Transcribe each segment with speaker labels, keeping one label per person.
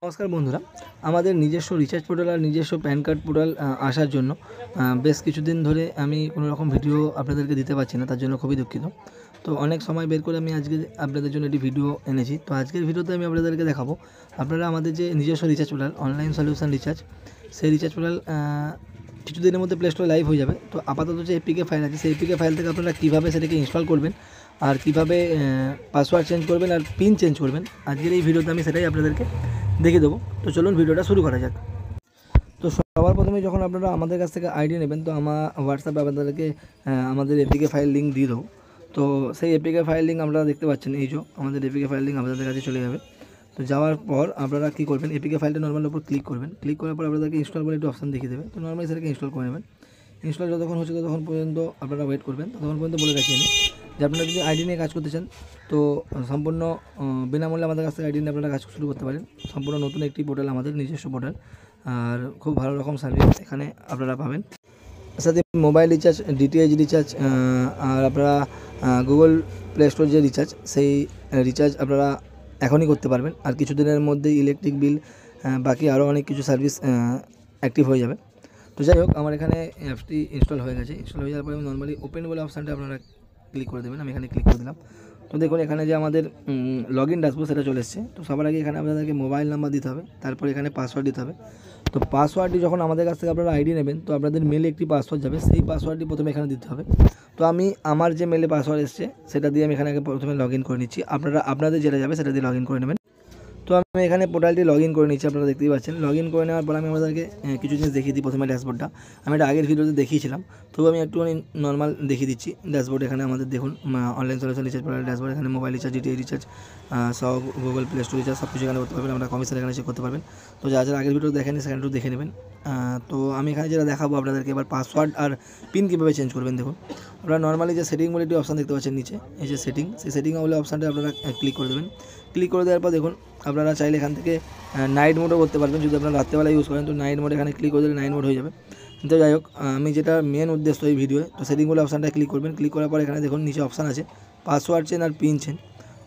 Speaker 1: নমস্কার বন্ধুরা, আমাদের নিজস্ব রিচার্জ পোর্টাল আর নিজস্ব প্যান কার্ড পোর্টাল আসার জন্য বেশ কিছুদিন ধরে আমি কোনো রকম ভিডিও আপনাদেরকে দিতে পারছি না, তার জন্য খুবই দুঃখিত। তো অনেক সময় বের করে আমি আজকে আপনাদের জন্য একটি ভিডিও এনেছি। তো আজকের ভিডিওতে আমি আপনাদেরকে দেখাবো আপনারা আমাদের যে নিজস্ব recharge portal online solution recharge, সেই রিচার্জ পোর্টাল কিছুদিনের মধ্যে প্লে স্টোরে লাইভ হয়ে যাবে। তো আপাতত যে এপিকে ফাইল আছে সেই এপিকে ফাইল থেকে আপনারা কীভাবে সেটাকে ইনস্টল করবেন আর কীভাবে পাসওয়ার্ড চেঞ্জ করবেন আর পিন চেঞ্জ করবেন, আজকের এই ভিডিওতে আমি সেটাই আপনাদেরকে দেখিয়ে দেবো। তো চলুন ভিডিওটা শুরু করা যাক। তো সবার প্রথমে যখন আপনারা আমাদের কাছ থেকে আইডি নেবেন, তো আমার হোয়াটসঅ্যাপে আপনাদেরকে আমাদের এপিকে ফাইল লিঙ্ক দিয়ে দেবো। তো সেই এপিকে ফাইল লিঙ্ক আপনারা দেখতে পাচ্ছেন, এই যে আমাদের এপিকে ফাইল লিঙ্ক আপনাদের কাছে চলে যাবে। তো যাওয়ার পর আপনারা কী করবেন, এপিকে ফাইলটা নর্মাল উপর ক্লিক করবেন। ক্লিক করার পর আপনাদেরকে ইনস্টল বলে একটু অপশান দেখিয়ে দেবে। তো নর্মালি সেটাকে ইনস্টল করে নেবেন। ইনস্টল যতক্ষণ হচ্ছে ততক্ষণ পর্যন্ত আপনারা ওয়েট করবেন। ততক্ষণ পর্যন্ত বলে রাখিয়ে নিন যে আপনারা যদি আইডি নিয়ে কাজ করতে চান, তো সম্পূর্ণ বিনামূল্যে আমাদের কাছ থেকে আইডি নিয়ে আপনারা কাজ শুরু করতে পারেন। সম্পূর্ণ নতুন একটি পোর্টাল, আমাদের নিজস্ব পোর্টাল, আর খুব ভালো রকম সার্ভিস এখানে আপনারা পাবেন। সাথে মোবাইল রিচার্জ, ডিটিএইচ রিচার্জ, আর আপনারা গুগল প্লে স্টোর যে রিচার্জ, সেই রিচার্জ আপনারা এখনই করতে পারবেন। আর কিছুদিনের মধ্যেই ইলেকট্রিক বিল, বাকি আরও অনেক কিছু সার্ভিস অ্যাক্টিভ হয়ে যাবে। তো যাই হোক, আমার এখানে অ্যাপটি ইনস্টল হয়ে গেছে। ইনস্টল হয়ে যাওয়ার পরে আমি নর্মালি ওপেন বলে অপশানটা আপনারা ক্লিক করে দেবেন। আমি এখানে ক্লিক করে দিলাম। তো দেখুন এখানে যে আমাদের লগ ইন ড্যাশবোর্ড সেটা চলে এসেছে। তো সবার আগে এখানে আপনাদেরকে মোবাইল নাম্বার দিতে হবে, তারপর এখানে পাসওয়ার্ড দিতে হবে। তো পাসওয়ার্ডটি যখন আমাদের কাছ থেকে আপনারা আইডি নেবেন, তো আপনাদের মেলে একটি পাসওয়ার্ড যাবে, সেই পাসওয়ার্ডটি প্রথমে এখানে দিতে হবে। তো আমি আমার যে মেলে পাসওয়ার্ড এসছে সেটা দিয়ে আমি এখানে আগে প্রথমে লগ ইন করে নিচ্ছি। আপনারা আপনাদের যেটা যাবে সেটা দিয়ে লগ ইন করে নেবেন। তো আমি এখানে পোর্টালটি লগ ইন করে নিচ্ছি, আপনারা দেখতেই পাচ্ছেন। লগ ইন করে নেওয়ার পর আমি আপনাদেরকে কিছু জিনিস দেখিয়ে দিই। প্রথমে ড্যাশবোর্ডটা আমি এটা আগের ভিডিওতে দেখিয়েছিলাম, তবু আমি একটুখানি নর্মাল দেখিয়ে দিচ্ছি। ড্যাশবোর্ড এখানে আমাদের দেখুন online solution recharge portal dashboard. এখানে মোবাইল রিচার্জ, ডিটিএইচ রিচার্জ সব, গুগল প্লে স্টোর রিচার্জ সব কিছু এখানে করতে পারবেন। আমরা কমিশন এখানে চেক করতে পারবেন। তো যারা আগের ভিডিও দেখেনি সেখানে একটু দেখে নেবেন। তো আমি এখানে যেটা দেখাবো আপনাদেরকে, এবার পাসওয়ার্ড আর পিন কীভাবে চেঞ্জ করবেন দেখুন। আপনারা নর্মালি যে সেটিং বলে একটি অপশান দেখতে পাচ্ছেন নিচে, এই যে সেটিং, সেই সেটিং বলে অপশানটা আপনারা ক্লিক করে দেবেন। ক্লিক করে দেওয়ার পর দেখুন আপনারা চাইলে এখান থেকে নাইট মোডও করতে পারবেন। যদি আপনারা রাত্রেবেলা ইউজ করেন, তো নাইট মোড এখানে ক্লিক করে দিলে নাইট মোড হয়ে যাবে। তো যাই হোক, আমি যেটা মেন উদ্দেশ্য এই ভিডিওয়ে, তো সেটিং বলে অপশানটা ক্লিক করবেন। ক্লিক করার পর এখানে দেখুন নিচে অপশান আছে পাসওয়ার্ড চেঞ্জ আর পিন চেঞ্জ।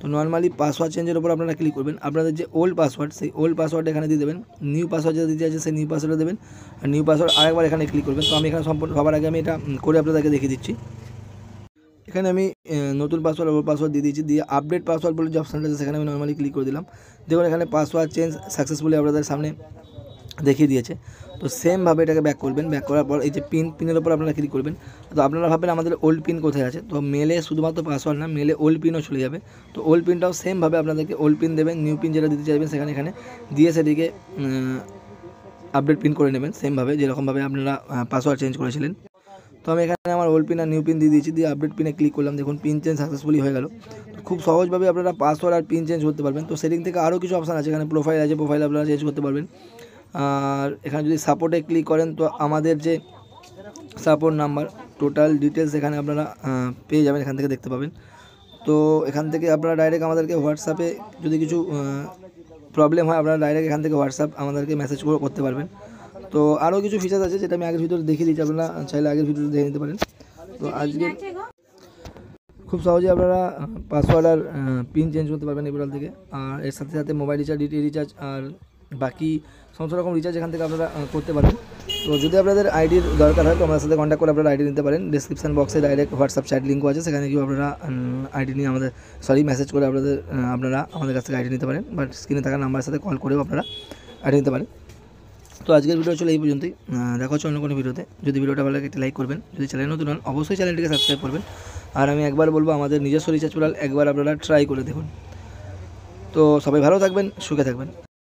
Speaker 1: তো নর্মালি পাসওয়ার্ড চেঞ্জের উপর আপনারা ক্লিক করবেন। আপনাদের যে ওল্ড পাসওয়ার্ড, সেই ওল্ড পাসওয়ার্ড এখানে দিয়ে দেবেন। নিউ পাসওয়ার্ড যেটা দিতে আছে সেই নিউ পাসওয়ার্ডে দেবেন। আর নিউ পাসওয়ার্ড আরেকবার এখানে ক্লিক করবেন। তো আমি এখানে সম্পূর্ণ সবার আগে আমি এটা করে আপনাদেরকে দেখিয়ে দিচ্ছি। এখানে আমি নতুন পাসওয়ার্ড ওল্ড পাসওয়ার্ড দিয়ে দিয়েছি। দিয়ে আপডেট পাসওয়ার্ড বলে যে অপশানটা আছে সেখানে আমি নর্মালি ক্লিক করে দিলাম। দেখুন এখানে পাসওয়ার্ড চেঞ্জ সাকসেসফুলি আপনাদের সামনে দেখিয়ে দিয়েছে। তো সেমভাবে এটাকে ব্যাক করবেন। ব্যাক করার পর এই যে পিনের ওপর আপনারা ক্লিক করবেন। তো আপনারা ভাববেন আমাদের ওল্ড পিন কোথায় আছে, তো মেলে শুধুমাত্র পাসওয়ার্ড না, মেলে ওল্ড পিনও চলে যাবে। তো ওল্ড পিনটাও সেমভাবে আপনাদেরকে ওল্ড পিন দেবেন, নিউ পিন যেটা দিতে চাইবেন সেখানে এখানে দিয়ে সেটিকে আপডেট পিন করে নেবেন সেমভাবে যেরকমভাবে আপনারা পাসওয়ার্ড চেঞ্জ করেছিলেন। তো আমি এখানে আমার ওল্ড পিন আর নিউ পিন দিয়ে দিয়েছি। দিয়ে আপডেট পিনে ক্লিক করলাম। দেখুন পিন চেঞ্জ সাকসেসফুলি হয়ে গেল। তো খুব সহজভাবে আপনারা পাসওয়ার্ড আর পিন চেঞ্জ করতে পারবেন। তো সেটিং থেকে আরও কিছু অপশান আছে, এখানে প্রোফাইল আছে, প্রোফাইল আপনারা চেঞ্জ করতে পারবেন। আর এখানে যদি সাপোর্টে ক্লিক করেন, তো আমাদের যে সাপোর্ট নাম্বার, টোটাল ডিটেলস এখানে আপনারা পেয়ে যাবেন, এখান থেকে দেখতে পাবেন। তো এখান থেকে আপনারা ডাইরেক্ট আমাদেরকে হোয়াটসঅ্যাপে যদি কিছু প্রবলেম হয়, আপনারা ডাইরেক্ট এখান থেকে হোয়াটসঅ্যাপ আমাদেরকে মেসেজ করে করতে পারবেন। তো আরও কিছু ফিচার্স আছে যেটা আমি আগের ভিডিওতে দেখিয়ে দিচ্ছি, আপনারা চাইলে আগের ভিডিওতে দেখে নিতে পারেন। তো আজকে খুব সহজেই আপনারা পাসওয়ার্ড আর পিন চেঞ্জ করতে পারবেন এই পোর্টাল থেকে। আর এর সাথে সাথে মোবাইল রিচার্জ, ডিটিএইচ রিচার্জ আর বাকি সমস্ত রকম রিচার্জ এখান থেকে আপনারা করতে পারবেন। তো যদি আপনাদের আইডির দরকার হয়, তো আমাদের সাথে কন্ট্যাক্ট করে আপনারা আইডি নিতে পারেন। ডিসক্রিপশন বক্সে ডাইরেক্ট হোয়াটসঅ্যাপ চ্যাট লিঙ্কও আছে, সেখানে গিয়ে আপনারা আইডি নিয়ে মেসেজ করে আপনারা আমাদের কাছ থেকে আইডি নিতে পারেন। বাট স্ক্রিনে থাকা নাম্বারের সাথে কল করেও আপনারা আইডি নিতে পারেন। তো আজকের ভিডিও চলে এই পর্যন্তই। দেখা হচ্ছে অন্য কোনো ভিডিওতে। যদি ভিডিওটা ভালো লাগে একটি লাইক করবেন, যদি চ্যানেল নতুন হন অবশ্যই চ্যানেলটিকে সাবস্ক্রাইব করবেন। আর আমি একবার বলবো আমাদের নিজস্ব রিচার্জ পোর্টাল একবার আপনারা ট্রাই করে দেখুন। তো সবাই ভালো থাকবেন, সুখে থাকবেন।